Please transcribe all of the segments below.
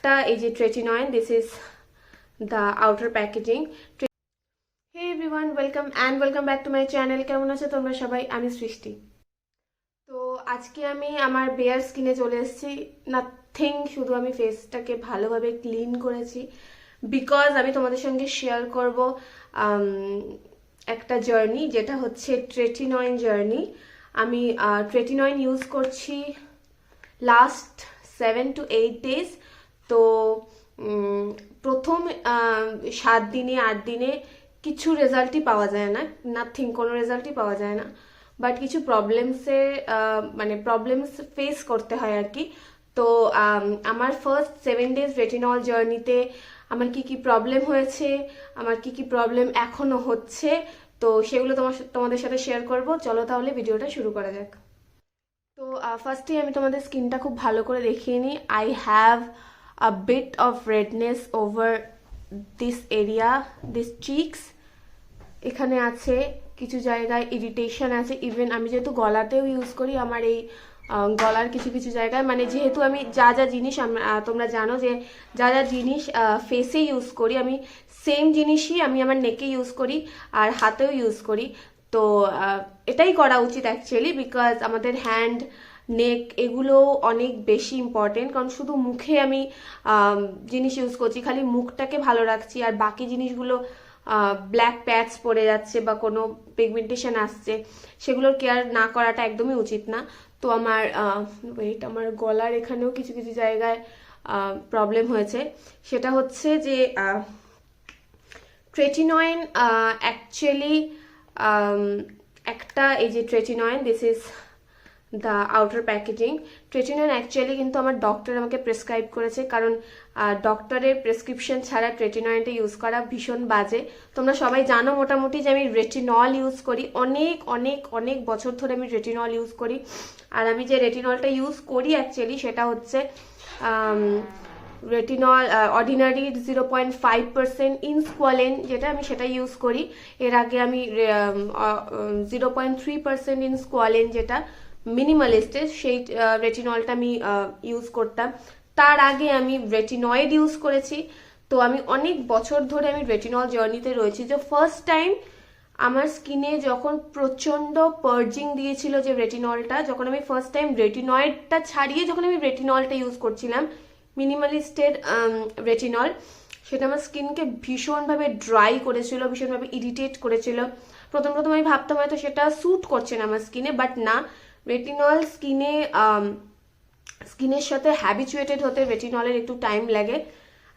একটা এই যে tretinoin, this is the outer packaging. Hey everyone, welcome back to my channel. কেমন আছো তোমরা সবাই? আমি সৃষ্টি। তো আজকে আমি আমার বেয়ার স্কিনে চলে এসেছি। নাথিং, শুধু আমি ফেসটাকে ভালোভাবে ক্লিন করেছি বিকজ আমি তোমাদের সঙ্গে শেয়ার করব একটা জার্নি, যেটা হচ্ছে ট্রেটিনয়েন জার্নি। আমি ট্রেটিনয়েন ইউজ করছি লাস্ট 7 to 8 days। তো প্রথম 7 দিনে 8 দিনে কিছু রেজাল্টই পাওয়া যায় না, নাথিং, কোনো রেজাল্টই পাওয়া যায় না, বাট কিছু প্রবলেমস ফেস করতে হয় আর কি। তো আমার ফার্স্ট 7 days রেটিনল জার্নিতে আমার কি কি প্রবলেম হয়েছে, আমার কি কি প্রবলেম এখনো হচ্ছে, তো সেগুলো তোমাদের সাথে শেয়ার করব। চলো তাহলে ভিডিওটা শুরু করা যাক। তো ফার্স্টেই আমি তোমাদের স্কিনটা খুব ভালো করে দেখিয়ে নিই। I have a bit of redness over this area, this cheeks. এখানে আছে কিছু জায়গায় ইরিটেশন আছে। ইভেন আমি যেহেতু গলাতেও ইউজ করি, আমার এই গলার কিছু কিছু জায়গায়, মানে যেহেতু আমি যা যা জিনিস তোমরা জানো যে যা যা জিনিস ফেসে ইউজ করি, আমি সেম জিনিসই আমি আমার নেকে ইউজ করি আর হাতেও ইউজ করি। তো এটাই করা উচিত অ্যাকচুয়ালি, বিকজ আমাদের হ্যান্ড, নেক এগুলো অনেক বেশি ইম্পর্টেন্ট। কারণ শুধু মুখে আমি জিনিস ইউজ করছি, খালি মুখটাকে ভালো রাখছি, আর বাকি জিনিসগুলো ব্ল্যাক প্যাচ পড়ে যাচ্ছে বা কোনো পিগমেন্টেশন আসছে, সেগুলোর কেয়ার না করাটা একদমই উচিত না। তো আমার গলার এখানেও কিছু কিছু জায়গায় প্রবলেম হয়েছে। সেটা হচ্ছে যে ট্রেটিনয়েন অ্যাকচুয়ালি একটা এই যে tretinoin, this is the outer packaging. Tretinoin actually কিন্তু আমার ডক্টর আমাকে প্রেসক্রাইব করেছে, কারণ ডক্টরের প্রেসক্রিপশন ছাড়া ট্রেটিনয়েনটা ইউজ করা ভীষণ বাজে। তোমরা সবাই জানো মোটামুটি যে আমি রেটিনল ইউজ করি, অনেক অনেক অনেক বছর ধরে আমি রেটিনল ইউজ করি। আর আমি যে রেটিনলটা ইউজ করি অ্যাকচুয়ালি সেটা হচ্ছে রেটিনল অর্ডিনারি 0.5% ইনস্কোয়ালেন, যেটা আমি সেটা ইউজ করি। এর আগে আমি 0.3% ইনস্কোয়ালেন, যেটা মিনিমালিস্টের, সেই রেটিনলটা আমি ইউজ করতাম। তার আগে আমি রেটিনয়েড ইউজ করেছি। তো আমি অনেক বছর ধরে আমি রেটিনল জার্নিতে রয়েছি। যে ফার্স্ট টাইম আমার স্কিনে যখন প্রচন্ড পার্জিং দিয়েছিল যে রেটিনলটা, যখন আমি ফার্স্ট টাইম রেটিনয়েডটা ছাড়িয়ে যখন আমি রেটিনলটা ইউজ করছিলাম, মিনিমালিস্টের রেটিনল, সেটা আমার স্কিনকে ভীষণভাবে ড্রাই করেছিল, ভীষণভাবে ইরিটেট করেছিল। প্রথম আমি ভাবতাম হয়তো সেটা স্যুট করছে না আমার স্কিনে, বাট না, রেটিনল স্কিনের সাথে হ্যাবিচুয়েটেড হতে রেটিনলের একটু টাইম লাগে।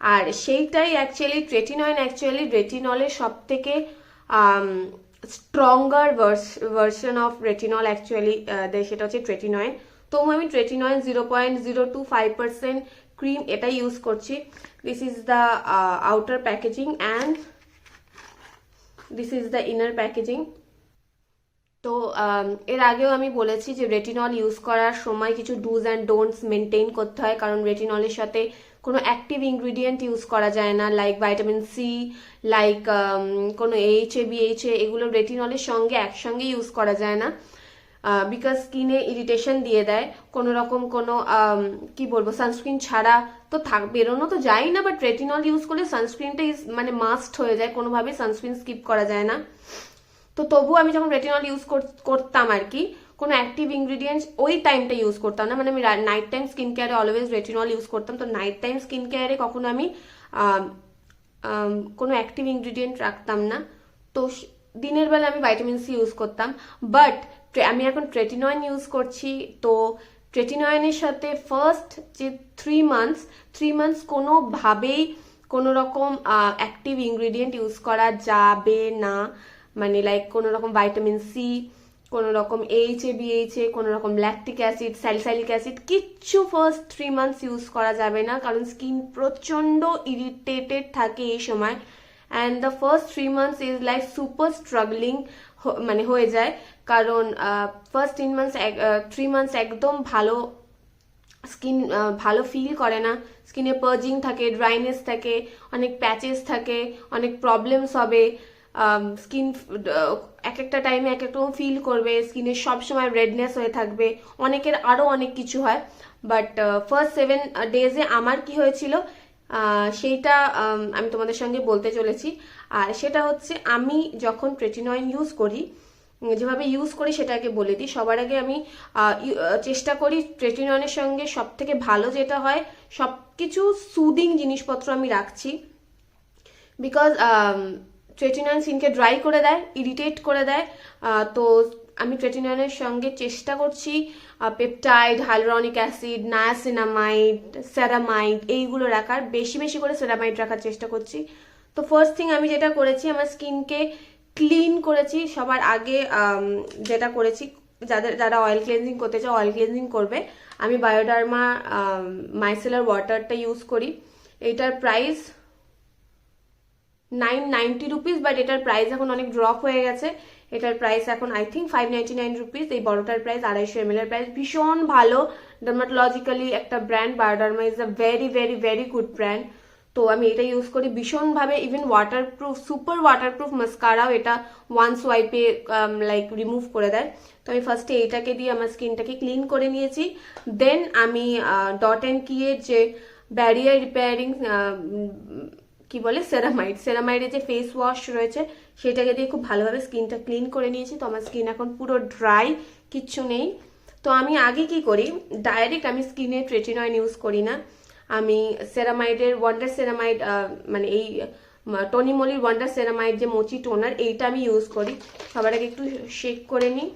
আর সেইটাই অ্যাকচুয়ালি রেটিনলের সব থেকে stronger version of retinol actually সেটা হচ্ছে ট্রেটিনয়েন। তো আমি ট্রেটিনয়েন 0.025% ক্রিম এটা ইউজ করছি। This is the outer packaging and this is the inner packaging. তো এর আগেও আমি বলেছি যে রেটিনল ইউজ করার সময় কিছু ডুজ অ্যান্ড ডোন্টস মেনটেন করতে হয়, কারণ রেটিনলের সাথে কোনো অ্যাক্টিভ ইনগ্রিডিয়েন্ট ইউজ করা যায় না, লাইক ভাইটামিন সি, লাইক কোনো এইচএ বিএইচএ, এগুলো রেটিনলের সঙ্গে একসঙ্গে ইউজ করা যায় না, বিকজ স্কিনে ইরিটেশন দিয়ে দেয়। কোনো রকম কোনো কি বলবো, সানস্ক্রিন ছাড়া তো বেরোনো তো যায় না, বাট রেটিনল ইউজ করলে সানস্ক্রিনটা মানে মাস্ট হয়ে যায়, কোনোভাবেই সানস্ক্রিন স্কিপ করা যায় না। তো তবু আমি যখন রেটিনল ইউজ করতাম আর কি, কোনো অ্যাক্টিভ ইনগ্রিডিয়েন্টস ওই টাইমটা ইউজ করতাম না, মানে আমি নাইট টাইম স্কিন কেয়ারে অলওয়েজ রেটিনল ইউজ করতাম। তো নাইট টাইম স্কিন কেয়ারে কখনো আমি কোনো অ্যাক্টিভ ইনগ্রিডিয়েন্ট রাখতাম না। তো দিনের বেলা আমি ভাইটামিন সি ইউজ করতাম, বাট আমি এখন ট্রেটিনয়েন ইউজ করছি। তো ট্রেটিনয়েনের সাথে ফার্স্ট যে 3 মান্থস কোনোভাবেই কোনো রকম অ্যাক্টিভ ইনগ্রিডিয়েন্ট ইউজ করা যাবে না, মানে লাইক কোনো রকম ভাইটামিন সি, কোনো রকম এইচএ বিএইচএ, কোনো রকম ল্যাকটিক অ্যাসিড, স্যালিসাইলিক অ্যাসিড, কিচ্ছু ফার্স্ট 3 মান্থস ইউজ করা যাবে না, কারণ স্কিন প্রচণ্ড ইরিটেটেড থাকে এই সময়। And the first 3 months is like super struggling মানে হয়ে যায়, কারণ ফার্স্ট 3 মান্থস একদম ভালো স্কিন ভালো ফিল করে না, স্কিনে পার্জিং থাকে, ড্রাইনেস থাকে, অনেক প্যাচেস থাকে, অনেক প্রবলেমস হবে, স্কিন এক একটা টাইমে এক এক রকম ফিল করবে, স্কিনে সবসময় রেডনেস হয়ে থাকবে, অনেকের আরও অনেক কিছু হয়। বাট ফার্স্ট 7 ডেজে আমার কি হয়েছিল সেইটা আমি তোমাদের সঙ্গে বলতে চলেছি। আর সেটা হচ্ছে আমি যখন ট্রেটিনয়েন ইউজ করি, যেভাবে ইউজ করি সেটাকে বলে দিই। সবার আগে আমি চেষ্টা করি ট্রেটিনয়েনের সঙ্গে সব থেকে ভালো যেটা হয় সব কিছু সুদিং জিনিসপত্র আমি রাখছি, বিকজ ট্রেটিনয়েন স্কিনকে ড্রাই করে দেয়, ইরিটেট করে দেয়। তো আমি ট্রেটিনয়েনের সঙ্গে চেষ্টা করছি peptide, hyaluronic acid, niacinamide, ceramide এইগুলো রাখার, বেশি বেশি করে সেরামাইড রাখার চেষ্টা করছি। তো ফার্স্ট থিং আমি যেটা করেছি, আমার স্কিনকে ক্লিন করেছি সবার আগে। যেটা করেছি, যারা অয়েল ক্লেনজিং করতে চাও অয়েল ক্লেনজিং করবে, আমি বায়োডার্মা মাইসেলার ওয়াটারটা ইউজ করি। এটার প্রাইস 990 রুপিস, বাট এটার প্রাইস এখন অনেক ড্রপ হয়ে গেছে। এটার প্রাইস এখন আই থিঙ্ক 599 রুপিস। এই বড়টার প্রাইস 250 ml এর প্রাইস। ভীষণ ভালো, ডার্মাটোলজিক্যালি একটা brand. Bioderma is a very very very good brand. তো আমি এটা ইউজ করি ভীষণভাবে। ইভেন ওয়াটারপ্রুফ, সুপার ওয়াটারপ্রুফ মাস্কারাও এটা ওয়ান সোয়াইপে লাইক রিমুভ করে দেয়। তো আমি ফার্স্টে এইটাকে দিয়ে আমার স্কিনটাকে ক্লিন করে নিয়েছি। দেন আমি ডট অ্যান্ড কিয়ের যে ব্যারিয়ার রিপেয়ারিং কি বলে সেরামাইডের যে ফেস ওয়াশ রয়েছে সেটাকে দিয়ে খুব ভালোভাবে স্কিনটা ক্লিন করে নিয়েছি। তো আমার স্কিন এখন পুরো ড্রাই, কিচ্ছু নেই। তো আমি আগে কি করি, ডাইরেক্ট আমি স্কিনে ট্রেটিনয়েন ইউজ করি না। আমি সেরামাইডের ওয়ান্ডার সেরামাইড, মানে এই টনি মলির ওয়ান্ডার সেরামাইড যে মোচি টোনার, এইটা আমি ইউজ করি। সবার আগে একটু শেক করে নিই,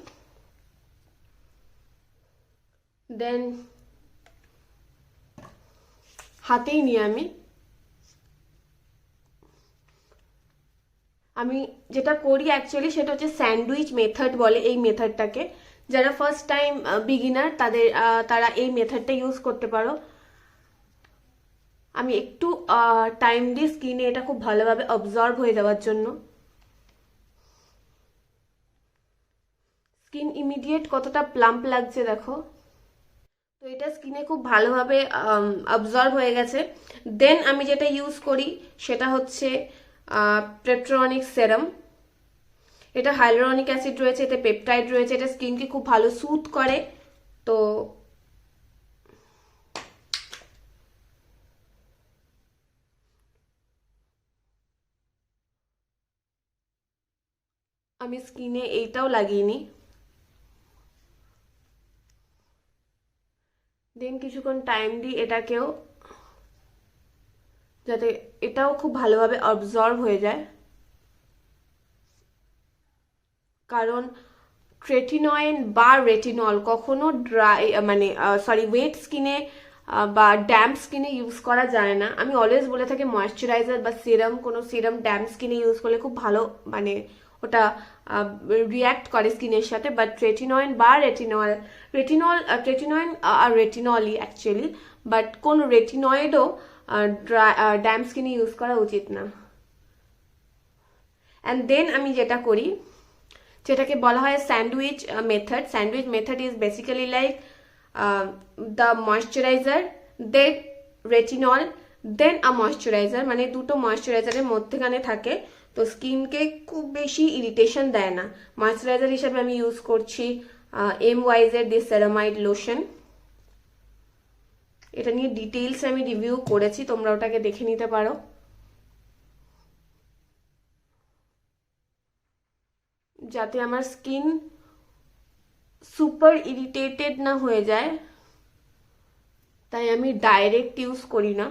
দেন হাতেই নিয়ে আমি যেটা করি অ্যাকচুয়ালি সেটা হচ্ছে স্যান্ডউইচ মেথড বলে এই মেথডটাকে। যারা ফার্স্ট টাইম বিগিনার তারা এই মেথডটা ইউজ করতে পারো। আমি একটু টাইম দিই স্কিনে এটা খুব ভালোভাবে অবজর্ভ হয়ে যাওয়ার জন্য। স্কিন ইমিডিয়েট কতটা প্লাম্প লাগছে দেখো। তো এটা স্কিনে খুব ভালোভাবে অবজর্ভ হয়ে গেছে। দেন আমি যেটা ইউজ করি সেটা হচ্ছে পেপট্রনিক সেরাম। এটা হাইলুরনিক অ্যাসিড রয়েছে, এতে পেপটাইড রয়েছে, এটা স্কিনকে খুব ভালো সুথ করে। তো আমি স্কিনে এইটাও লাগিয়ে নিই। দেন কিছুক্ষণ টাইম দিই এটাকেও, যাতে এটাও খুব ভালোভাবে অবজর্ভ হয়ে যায়। কারণ ট্রেটিনয়েন বা রেটিনল কখনো ড্রাই মানে সরি ওয়েট স্কিনে বা ড্যাম্প স্কিনে ইউজ করা যায় না। আমি অলওয়েজ বলে থাকি ময়েশ্চারাইজার বা সিরাম, কোনো সিরাম ড্যাম্প স্কিনে ইউজ করলে খুব ভালো মানে ওটা রিয়্যাক্ট করে স্কিনের সাথে। বাট ট্রেটিনয়েন বা ট্রেটিনয়েন আর রেটিনলই অ্যাকচুয়ালি, বাট কোন রেটিনয়েডও ড্যাম্প স্কিনে ইউজ করা উচিত না। অ্যান্ড দেন আমি যেটা করি, যেটাকে বলা হয় sandwich method. Sandwich method is basically like the moisturiser, then retinol, then a moisturiser, মানে দুটো ময়েশ্চারাইজারের মধ্যেখানে থাকে। তো স্কিনকে খুব বেশি ইরিটেশন দেয় না। ময়েশ্চারাইজার হিসাবে আমি ইউজ করছি এমওয়াইজের দি সেরামাইড লোশন। এটা নিয়ে ডিটেইলস আমি রিভিউ করেছি, তোমরা ওটাকে দেখে নিতে পারো। যাতে আমার স্কিন সুপার ইরিটেটেড না হয়ে যায়, তাই আমি ডাইরেক্ট ইউজ করি না।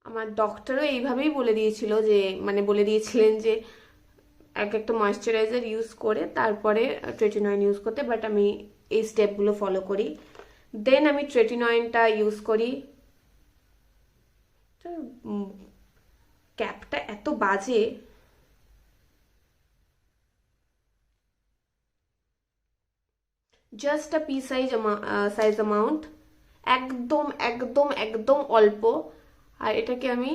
আমার ডক্টরও এইভাবেই বলে দিয়েছিল যে, মানে বলে দিয়েছিলেন যে একটা ময়েশ্চারাইজার ইউজ করে তারপরে ট্রেটিনয়েন ইউজ করতে, বাট আমি এই স্টেপগুলো ফলো করি। দেন আমি ট্রেটিনয়েনটা ইউজ করি। ক্যাপটা এত বাজে, জাস্ট আ পি সাইজ অ্যামাউন্ট, একদম একদম একদম অল্প। আর এটাকে আমি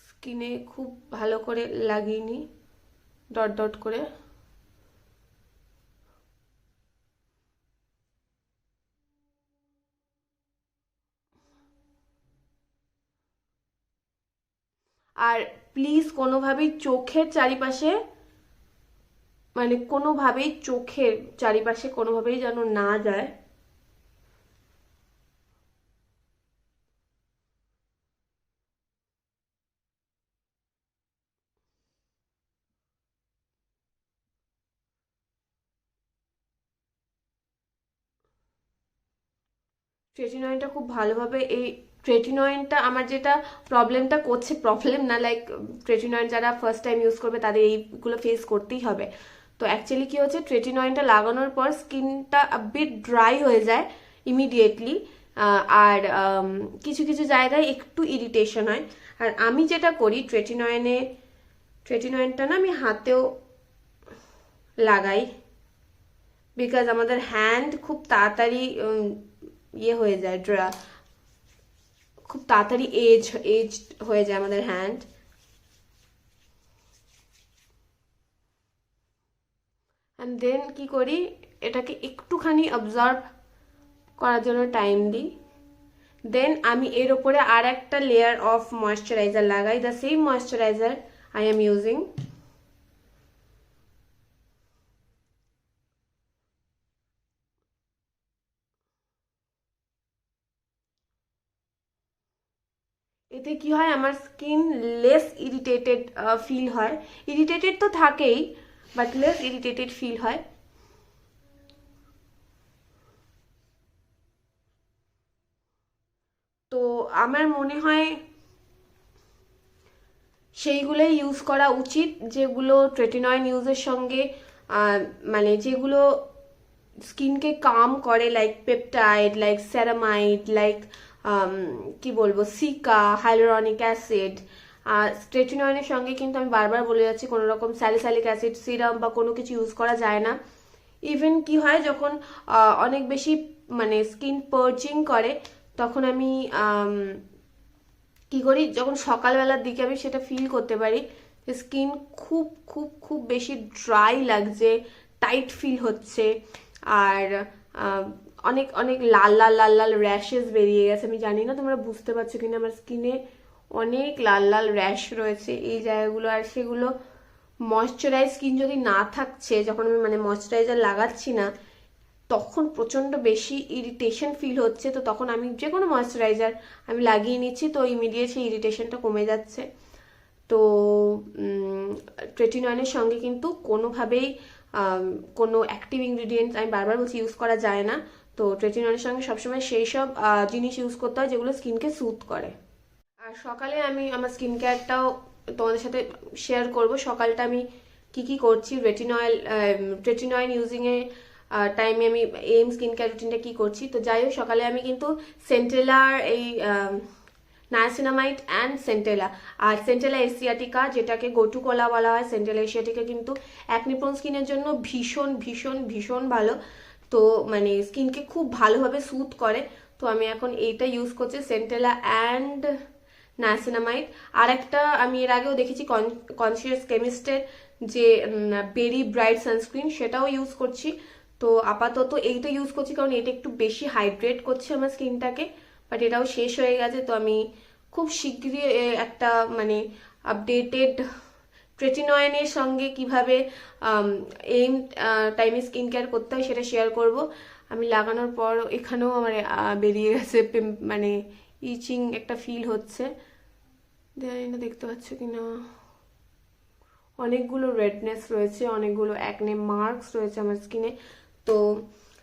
স্কিনে খুব ভালো করে লাগিয়ে নিই ডট ডট করে। আর প্লিজ কোনোভাবেই চোখের চারিপাশে, মানে কোনোভাবেই চোখের চারিপাশে কোনোভাবেই যেন না যায়। ট্রেটিনয়েনটা খুব ভালোভাবে, এই ট্রেটিনয়েনটা আমার যেটা প্রবলেমটা করছে, প্রবলেম না, লাইক ট্রেটিনয়েন যারা ফার্স্ট টাইম ইউজ করবে তাদের এইগুলো ফেস করতেই হবে। তো অ্যাকচুয়ালি কি হচ্ছে, ট্রেটিনয়েনটা লাগানোর পর স্কিনটা বিট ড্রাই হয়ে যায় ইমিডিয়েটলি, আর কিছু কিছু জায়গায় একটু ইরিটেশন হয়। আর আমি যেটা করি ট্রেটিনয়েনটা না আমি হাতেও লাগাই, বিকজ আমাদের হ্যান্ড খুব তাড়াতাড়ি ইয়ে হয়ে যায়, খুব তাড়াতাড়ি এজ হয়ে যায় আমাদের হ্যান্ড। অ্যান্ড দেন কি করি, এটাকে একটুখানি অবজার্ভ করার জন্য টাইম দিই। দেন আমি এর ওপরে আর একটা লেয়ার অফ ময়শ্চারাইজার লাগাই, the same moisturiser I am using. এতে কি হয়, আমার স্কিন লেস ইরিটেটেড ফিল হয়। ইরিটেটেড তো থাকেই, বাট লেস ইরিটেটেড ফিল হয়। তো আমার মনে হয় সেইগুলোই ইউজ করা উচিত যেগুলো ট্রেটিনয়েন ইউজের সঙ্গে মানে যেগুলো স্কিনকে কাম করে, like peptide, like ceramide, like কি বলবো, সিকা, হাইলোরনিক অ্যাসিড। ট্রেটিনয়েনের সঙ্গে কিন্তু আমি বারবার বলে যাচ্ছি, কোনো রকম স্যালিসাইলিক অ্যাসিড সিরাম বা কোনো কিছু ইউজ করা যায় না। ইভেন কি হয়, যখন অনেক বেশি মানে স্কিন পার্চিং করে, তখন আমি কি করি, যখন সকালবেলার দিকে আমি সেটা ফিল করতে পারি, স্কিন খুব খুব খুব বেশি ড্রাই লাগছে, টাইট ফিল হচ্ছে, আর অনেক অনেক লাল লাল লাল লাল র্যাশেস বেরিয়ে গেছে। আমি জানি না তোমরা বুঝতে পারছো কিনা, আমার স্কিনে অনেক লাল লাল র্যাশ রয়েছে এই জায়গাগুলো। আর সেগুলো ময়শ্চারাইজ স্কিন যদি না থাকছে, যখন আমি মানে ময়শ্চারাইজার লাগাচ্ছি না, তখন প্রচণ্ড বেশি ইরিটেশন ফিল হচ্ছে। তো তখন আমি যে কোনো ময়শ্চারাইজার আমি লাগিয়ে নিচ্ছি, তো ইমিডিয়েট সেই ইরিটেশনটা কমে যাচ্ছে। তো ট্রেটিনয়েনের সঙ্গে কিন্তু কোনোভাবেই কোনো অ্যাক্টিভ ইনগ্রিডিয়েন্টস, আমি বারবার বলছি, ইউজ করা যায় না। তো ট্রেটিনয়েনের সঙ্গে সবসময় সেই সব জিনিস ইউজ করতে হয় যেগুলো স্কিনকে স্যুথ করে। আর সকালে আমি আমার স্কিন কেয়ারটাও তোমাদের সাথে শেয়ার করব। সকালটা আমি কি কি করছি, ট্রেটিনয়েন ইউজিংয়ে টাইমে আমি এম স্কিন কেয়ার রুটিনটা কী করছি। তো যাই হোক, সকালে আমি কিন্তু সেন্টেলার এই নায়াসিনামাইড অ্যান্ড সেন্টেলা, আর সেন্টেলা এশিয়াটিকা, যেটাকে গোটু কোলা বলা হয়, সেন্টেলা এশিয়াটিকা কিন্তু অ্যাকনিপ্রোন স্কিনের জন্য ভীষণ ভীষণ ভীষণ ভালো। তো মানে স্কিনকে খুব ভালোভাবে স্যুথ করে। তো আমি এখন এইটা ইউজ করছি, সেন্টেলা অ্যান্ড নায়াসিনামাইড। আর একটা আমি এর আগেও দেখেছি কনসিয়াস কেমিস্টের যে বেরি ব্রাইট সানস্ক্রিন, সেটাও ইউজ করছি। তো আপাতত এইটা ইউজ করছি কারণ এটা একটু বেশি হাইড্রেট করছে আমার স্কিনটাকে, বাট এটাও শেষ হয়ে গেছে। তো আমি খুব শীঘ্রই একটা মানে আপডেটেড ট্রেটিনয়েনের সঙ্গে কিভাবে এই টাইমে স্কিন কেয়ার করতে হয় সেটা শেয়ার করব। আমি লাগানোর পর এখানেও আমার বেরিয়ে গেছে, মানে ইচিং একটা ফিল হচ্ছে, জানি না দেখতে পাচ্ছ কিনা, অনেকগুলো রেডনেস রয়েছে, অনেকগুলো অ্যাকনে মার্কস রয়েছে আমার স্কিনে। তো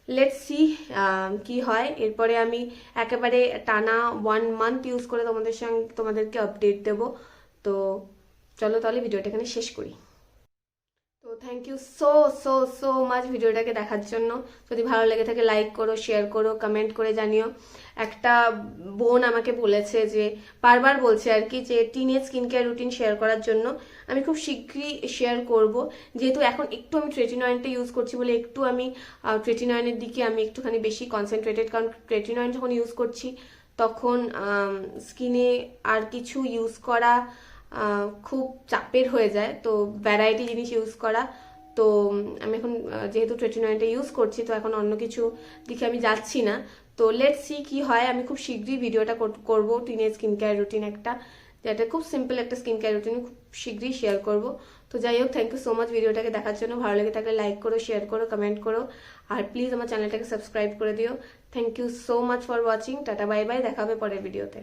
লেটস সি কি হয়। এরপরে আমি একেবারে টানা 1 মান্থ ইউজ করে তোমাদেরকে আপডেট দেব। তো চলো তাহলে ভিডিওটা এখানে শেষ করি। তো thank you so so so much ভিডিওটাকে দেখার জন্য। যদি ভালো লেগে থাকে লাইক করো, শেয়ার করো, কমেন্ট করে জানিও। একটা বোন আমাকে বলেছে, যে বারবার বলছে আর কি, যে teenage skin care routine share করার জন্য। আমি খুব শীঘ্রই শেয়ার করব, যেহেতু এখন একটু আমি ট্রেটিনয়েনটা ইউজ করছি বলে একটু আমি ট্রেটিনয়েনের দিকে আমি একটুখানি বেশি কনসেন্ট্রেটেড, কারণ ট্রেটিনয়েন যখন ইউজ করছি তখন স্কিনে আর কিছু ইউজ করা খুব চাপের হয়ে যায়, তো ভ্যারাইটি জিনিস ইউজ করা। তো আমি এখন যেহেতু ট্রেটিনয়েনটা ইউজ করছি, তো এখন অন্য কিছু দিকে আমি যাচ্ছি না। তো লেটস সি কি হয়। আমি খুব শীঘ্রই ভিডিওটা করব টিনেজ স্কিন কেয়ার রুটিন একটা, যেটা খুব সিম্পল একটা স্কিন কেয়ার রুটিন খুব শীঘ্রই শেয়ার করব। তো যাই হোক, থ্যাংক ইউ সো মাচ ভিডিওটাকে দেখার জন্য। ভালো লেগে থাকলে লাইক করো, শেয়ার করো, কমেন্ট করো, আর প্লিজ আমার চ্যানেলটাকে সাবস্ক্রাইব করে দিও। Thank you so much for watching. টাটা বাই বাই, দেখা হবে পরের ভিডিওতে।